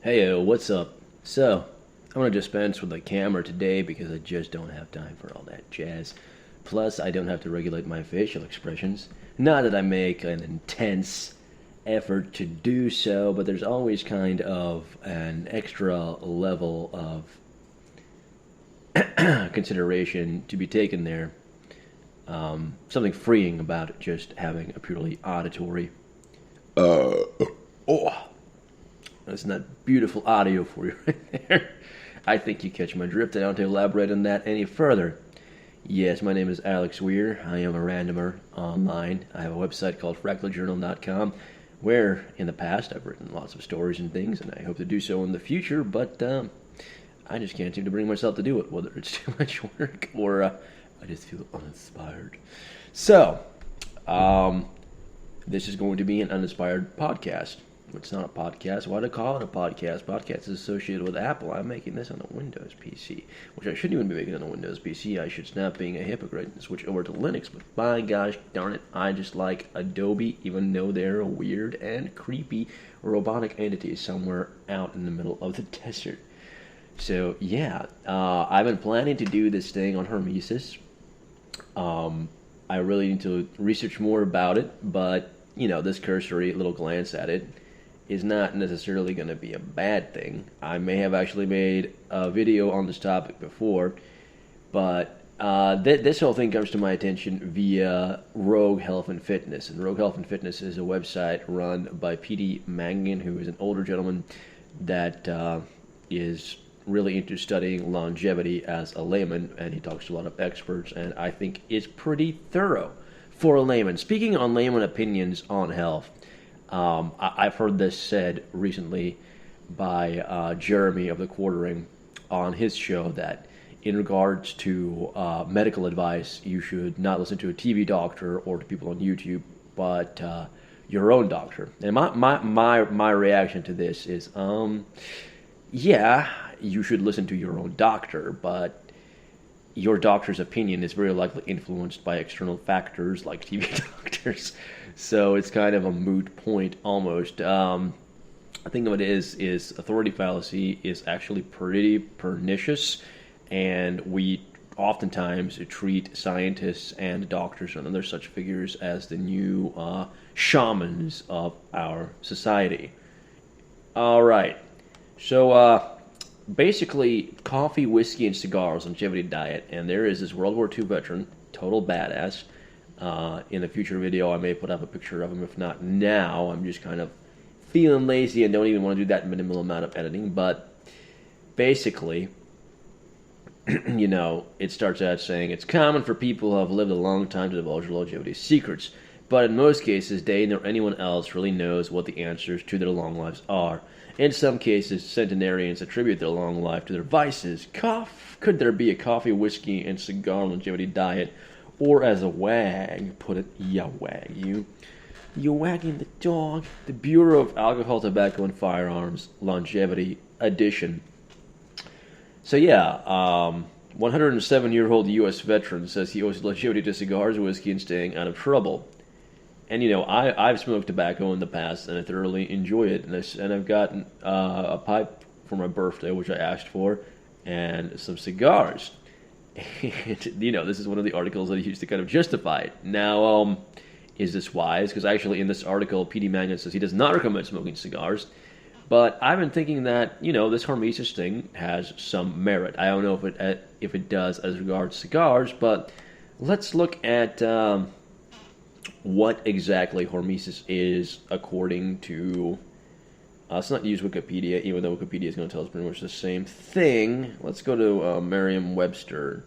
Hey, what's up? So, I'm going to dispense with the camera today because I just don't have time for all that jazz. Plus, I don't have to regulate my facial expressions. Not that I make an intense effort to do so, but there's always kind of an extra level of consideration to be taken there. Something freeing about just having a purely auditory. Oh, that's not beautiful audio for you right there. I think you catch my drift. I don't have to elaborate on that any further. Yes, my name is Alex Weir. I am a randomer online. I have a website called fractaljournal.com where in the past I've written lots of stories and things, and I hope to do so in the future, but I just can't seem to bring myself to do it, whether it's too much work or I just feel uninspired. So, this is going to be an uninspired podcast. It's not a podcast. Why do I call it a podcast? Podcast is associated with Apple. I'm making this on a Windows PC, which I shouldn't even be making on a Windows PC. I should stop being a hypocrite and switch over to Linux. But by gosh darn it, I just like Adobe, even though they're a weird and creepy robotic entity somewhere out in the middle of the desert. So yeah, I've been planning to do this thing on Hormesis. I really need to research more about it, but this cursory little glance at it is not necessarily going to be a bad thing. I may have actually made a video on this topic before, but this whole thing comes to my attention via Rogue Health and Fitness. And Rogue Health and Fitness is a website run by P.D. Mangan, who is an older gentleman that is really into studying longevity as a layman, and he talks to a lot of experts, and I think is pretty thorough for a layman. Speaking on layman opinions on health, I've heard this said recently by Jeremy of the Quartering on his show that in regards to medical advice, you should not listen to a TV doctor or to people on YouTube, but your own doctor. And my reaction to this is, yeah, you should listen to your own doctor, but your doctor's opinion is very likely influenced by external factors like TV doctors. So it's kind of a moot point almost. I think what it is authority fallacy is actually pretty pernicious, and we oftentimes treat scientists and doctors and other such figures as the new shamans of our society. All right. So, basically, coffee, whiskey, and cigars, longevity diet, and there is this World War II veteran, total badass. In a future video, I may put up a picture of him. If not now, I'm just kind of feeling lazy and don't even want to do that minimal amount of editing. But basically, it starts out saying, it's common for people who have lived a long time to divulge their longevity secrets. But in most cases, they nor anyone else really knows what the answers to their long lives are. In some cases, centenarians attribute their long life to their vices. Could there be a coffee, whiskey, and cigar longevity diet? Or as a wag put it, ya wag you. You're wagging the dog. The Bureau of Alcohol, Tobacco, and Firearms Longevity Edition. So yeah, 107-year-old U.S. veteran says he owes longevity to cigars, whiskey, and staying out of trouble. And I've smoked tobacco in the past, and I thoroughly enjoy it. And I've gotten a pipe for my birthday, which I asked for, and some cigars. And this is one of the articles that I used to kind of justify it. Now, is this wise? Because actually, in this article, P.D. Mangan says he does not recommend smoking cigars. But I've been thinking that this Hormesis thing has some merit. I don't know if it does as regards cigars, but let's look at what exactly Hormesis is according to... let's not use Wikipedia, even though Wikipedia is going to tell us pretty much the same thing. Let's go to Merriam-Webster.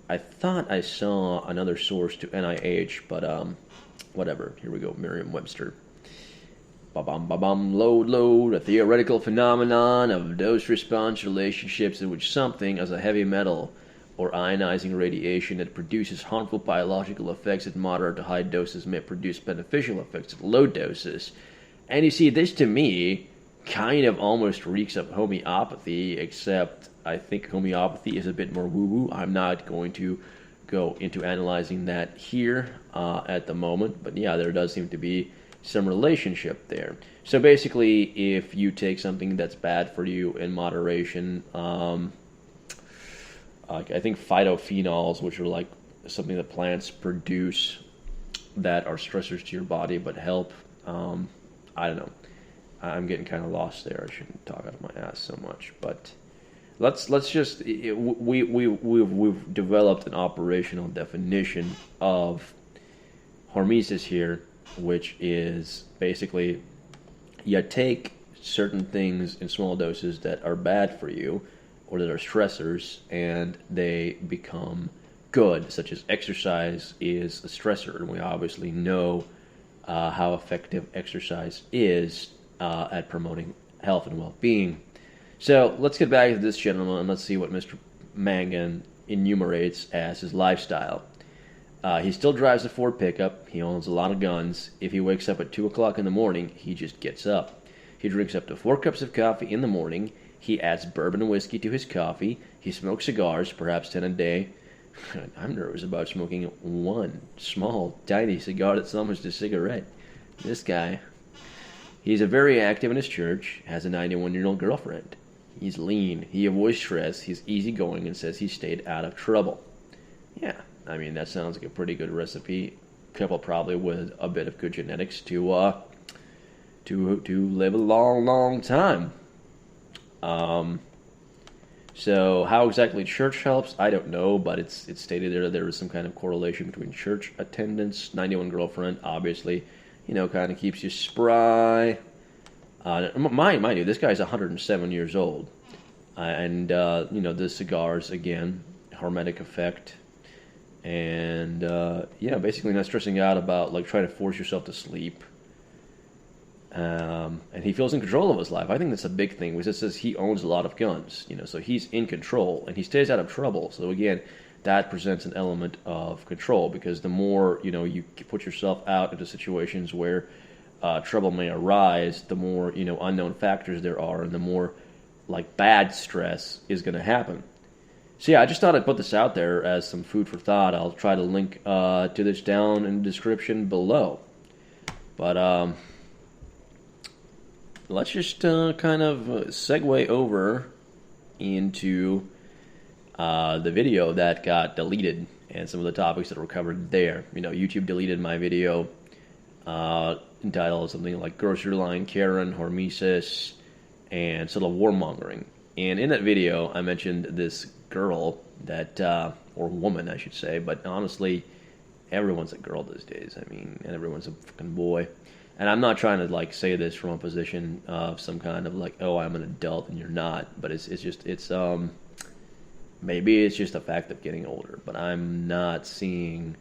I thought I saw another source to NIH, but whatever. Here we go, Merriam-Webster. Ba-bum, load. A theoretical phenomenon of dose-response relationships in which something as a heavy metal or ionizing radiation that produces harmful biological effects at moderate to high doses may produce beneficial effects at low doses. And you see, this to me kind of almost reeks of homeopathy, except I think homeopathy is a bit more woo-woo. I'm not going to go into analyzing that here at the moment, but yeah, there does seem to be some relationship there. So basically, if you take something that's bad for you in moderation, I think phytophenols, which are like something that plants produce that are stressors to your body but help. I don't know. I'm getting kind of lost there. I shouldn't talk out of my ass so much, but let's just we've developed an operational definition of Hormesis here, which is basically you take certain things in small doses that are bad for you or that are stressors, and they become good, such as exercise is a stressor, and we obviously know how effective exercise is at promoting health and well-being. So let's get back to this gentleman and let's see what Mr. Mangan enumerates as his lifestyle. He still drives a Ford pickup. He owns a lot of guns. If he wakes up at 2 o'clock in the morning, he just gets up. He drinks up to 4 cups of coffee in the morning. He adds bourbon and whiskey to his coffee. He smokes cigars, perhaps 10 a day. I'm nervous about smoking one small, tiny cigar that's almost a cigarette. This guy. He's very active in his church, has a 91-year-old girlfriend. He's lean. He avoids stress. He's easygoing and says he stayed out of trouble. Yeah, I mean, that sounds like a pretty good recipe. Coupled probably with a bit of good genetics to live a long, long time. So how exactly church helps, I don't know, but it's stated there is some kind of correlation between church attendance. 91 girlfriend, obviously, kind of keeps you spry. Mind you, this guy's 107 years old. And the cigars, again, hormetic effect. And, basically not stressing out about, trying to force yourself to sleep. And he feels in control of his life. I think that's a big thing, because it says he owns a lot of guns, so he's in control, and he stays out of trouble. So again, that presents an element of control, because the more, you put yourself out into situations where trouble may arise, the more, unknown factors there are, and the more, bad stress is going to happen. So yeah, I just thought I'd put this out there as some food for thought. I'll try to link to this down in the description below. But, let's just kind of segue over into the video that got deleted and some of the topics that were covered there. YouTube deleted my video entitled something like Grocery Line Karen, Hormesis, and sort of warmongering. And in that video, I mentioned this girl that, or woman, I should say, but honestly, everyone's a girl these days. I mean, and everyone's a fucking boy. And I'm not trying to say this from a position of some kind of oh, I'm an adult and you're not. But it's maybe it's just a fact of getting older. But I'm not seeing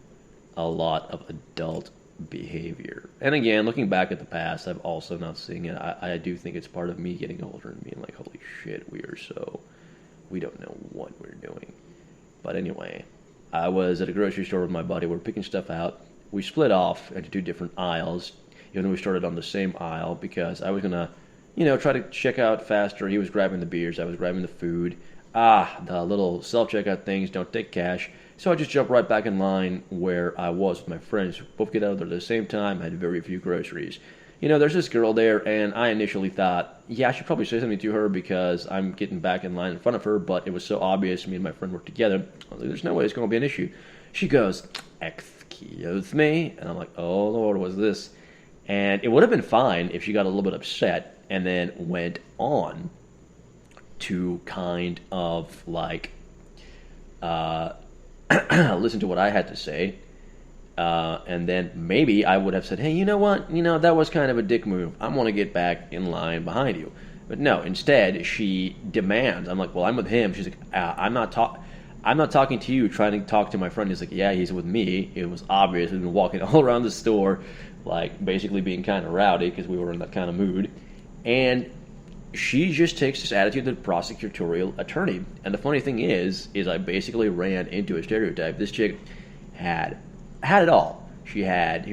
a lot of adult behavior. And again, looking back at the past, I'm also not seeing it. I do think it's part of me getting older and being like, holy shit, we don't know what we're doing. But anyway, I was at a grocery store with my buddy. We're picking stuff out. We split off into 2 different aisles. Even though we started on the same aisle, because I was going to, try to check out faster. He was grabbing the beers. I was grabbing the food. The little self-checkout things don't take cash. So I just jumped right back in line where I was with my friends. Both get out there at the same time, had very few groceries. There's this girl there, and I initially thought, yeah, I should probably say something to her because I'm getting back in line in front of her, but it was so obvious me and my friend were together. I was like, there's no way it's going to be an issue. She goes, excuse me? And I'm like, oh, Lord, what's this? And it would have been fine if she got a little bit upset and then went on to kind of listen to what I had to say. And then maybe I would have said, hey, you know what? That was kind of a dick move. I want to get back in line behind you. But no, instead she demands. I'm like, well, I'm with him. She's like, I'm not talking to you, trying to talk to my friend. He's like, yeah, he's with me. It was obvious. We've been walking all around the store, basically being kind of rowdy because we were in that kind of mood. And she just takes this attitude of the prosecutorial attorney. And the funny thing is I basically ran into a stereotype. This chick had it all. He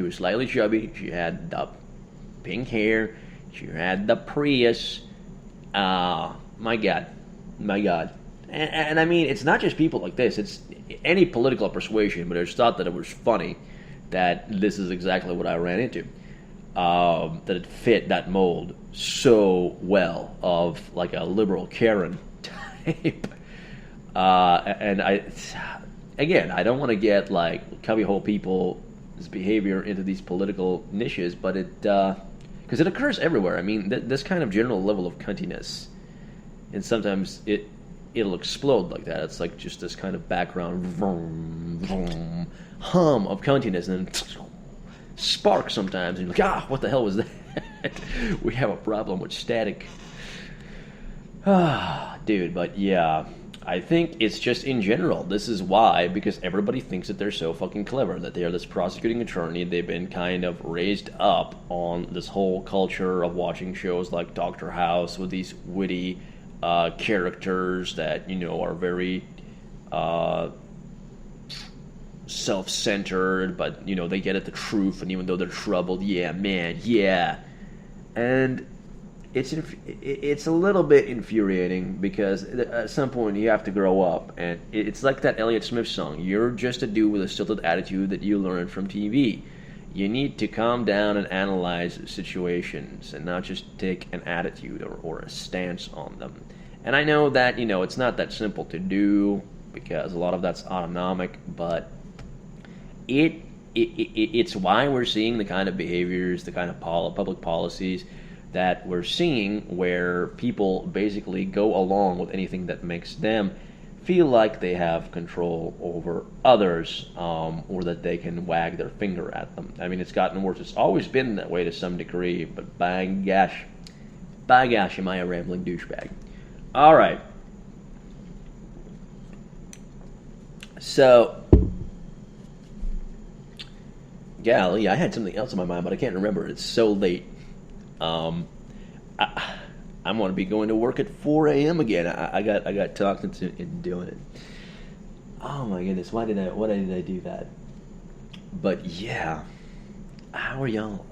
was slightly chubby. She had the pink hair. She had the Prius. My God. And I mean, it's not just people like this. It's any political persuasion, but I just thought that it was funny that this is exactly what I ran into. that it fit that mold so well of like a liberal Karen type. And I don't want to get like cubbyhole people's behavior into these political niches, but because it occurs everywhere. I mean, this kind of general level of cuntiness, and sometimes it'll explode like that. It's like just this kind of background vroom, vroom, hum of cuntiness, and then spark sometimes, and you're like, what the hell was that? We have a problem with static. Dude, but yeah, I think it's just in general. This is why, because everybody thinks that they're so fucking clever, that they are this prosecuting attorney. They've been kind of raised up on this whole culture of watching shows like Dr. House with these witty characters that, are very self-centered, but they get at the truth, and even though they're troubled, yeah, man, yeah. And it's a little bit infuriating, because at some point you have to grow up, and it's like that Elliott Smith song, you're just a dude with a stilted attitude that you learned from TV. You need to calm down and analyze situations, and not just take an attitude or a stance on them. And I know that, it's not that simple to do, because a lot of that's autonomic, but it's why we're seeing the kind of behaviors, the kind of public policies that we're seeing, where people basically go along with anything that makes them feel like they have control over others, or that they can wag their finger at them. I mean, it's gotten worse. It's always been that way to some degree, but by gosh, am I a rambling douchebag. All right. So, golly, I had something else in my mind, but I can't remember. It's so late. I'm going to be going to work at 4 a.m. again. I got talked into doing it. Oh my goodness, why did I do that? But yeah, how are y'all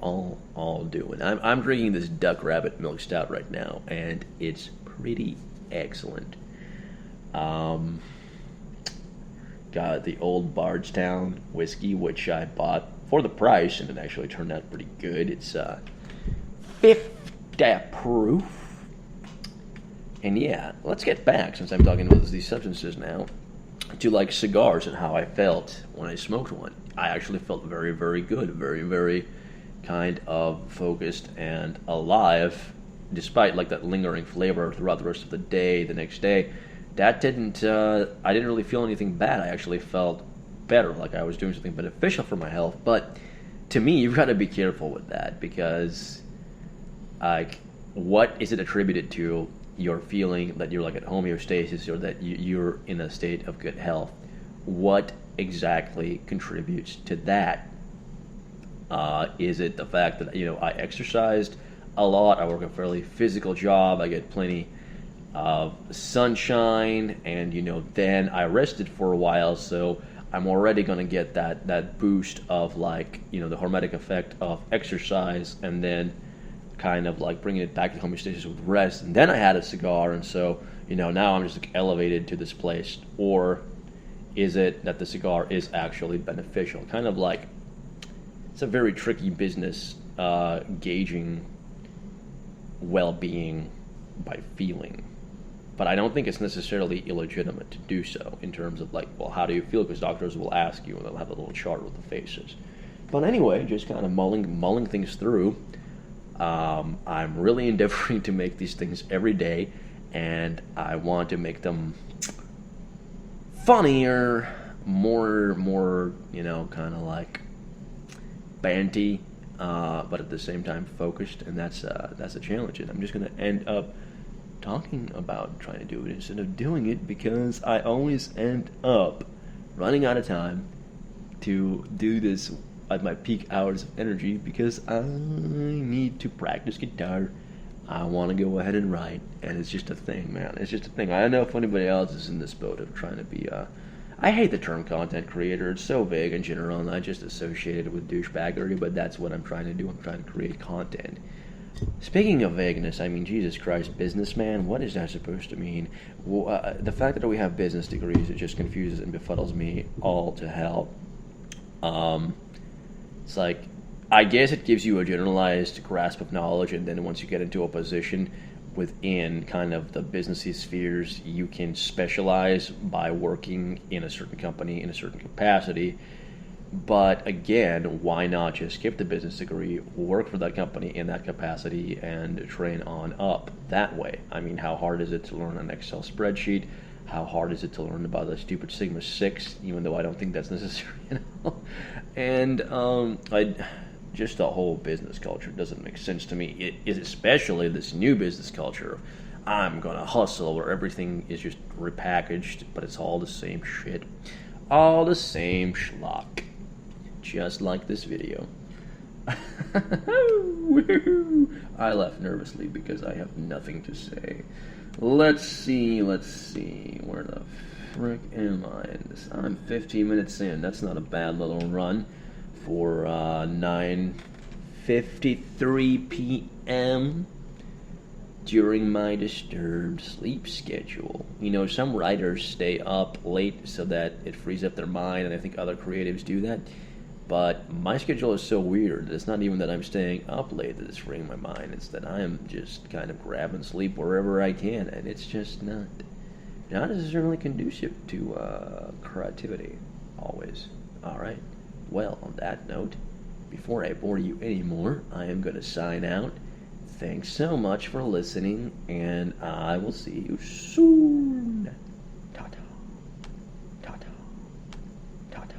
all doing? I'm drinking this Duck Rabbit Milk Stout right now, and it's pretty excellent. Got the old Bardstown whiskey, which I bought for the price, and it actually turned out pretty good. It's 50 proof. And yeah, let's get back, since I'm talking about these substances now, to like cigars and how I felt when I smoked one. I actually felt very, very good, very, very kind of focused and alive, despite like that lingering flavor throughout the rest of the day, the next day. That didn't, I didn't really feel anything bad. I actually felt better, like I was doing something beneficial for my health. But to me, you've got to be careful with that, because like, what is it attributed to? Your feeling that you're like at homeostasis, or that you're in a state of good health. What exactly contributes to that? Is it the fact that I exercised a lot, I work a fairly physical job, I get plenty of sunshine, and then I rested for a while, so I'm already going to get that boost of like the hormetic effect of exercise, and then kind of like bringing it back to homeostasis with rest, and then I had a cigar, and so now I'm just like elevated to this place? Or is it that the cigar is actually beneficial? Kind of like, it's a very tricky business, gauging well-being by feeling, but I don't think it's necessarily illegitimate to do so, in terms of like, well, how do you feel? Because doctors will ask you, and they'll have a little chart with the faces. But anyway, just kind of mulling things through. I'm really endeavoring to make these things every day, and I want to make them funnier, more kind of like banty, but at the same time focused, and that's a challenge. And I'm just going to end up talking about trying to do it instead of doing it, because I always end up running out of time to do this at my peak hours of energy, because I need to practice guitar. I want to go ahead and write, and it's just a thing, man. It's just a thing. I don't know if anybody else is in this boat of trying to be I hate the term content creator. It's so vague in general, and I just associate it with douchebaggery, but that's what I'm trying to do. I'm trying to create content. Speaking of vagueness, I mean, Jesus Christ, businessman, what is that supposed to mean? Well, the fact that we have business degrees, it just confuses and befuddles me all to hell. It's like, I guess it gives you a generalized grasp of knowledge, and then once you get into a position within kind of the businessy spheres, you can specialize by working in a certain company in a certain capacity. But again, why not just skip the business degree, work for that company in that capacity, and train on up that way? I mean, how hard is it to learn an Excel spreadsheet? How hard is it to learn about the stupid Sigma 6, even though I don't think that's necessary, And just the whole business culture doesn't make sense to me. It is especially this new business culture. I'm going to hustle, where everything is just repackaged, but it's all the same shit. All the same schlock. Just like this video. I laugh nervously because I have nothing to say. Let's see. Where the frick am I? I'm 15 minutes in. That's not a bad little run for 9:53 p.m. during my disturbed sleep schedule. You know, some writers stay up late so that it frees up their mind, and I think other creatives do that. But my schedule is so weird. It's not even that I'm staying up late that it's freeing my mind. It's that I am just kind of grabbing sleep wherever I can, and it's just not necessarily conducive to creativity always. All right. Well, on that note, before I bore you anymore, I am going to sign out. Thanks so much for listening, and I will see you soon.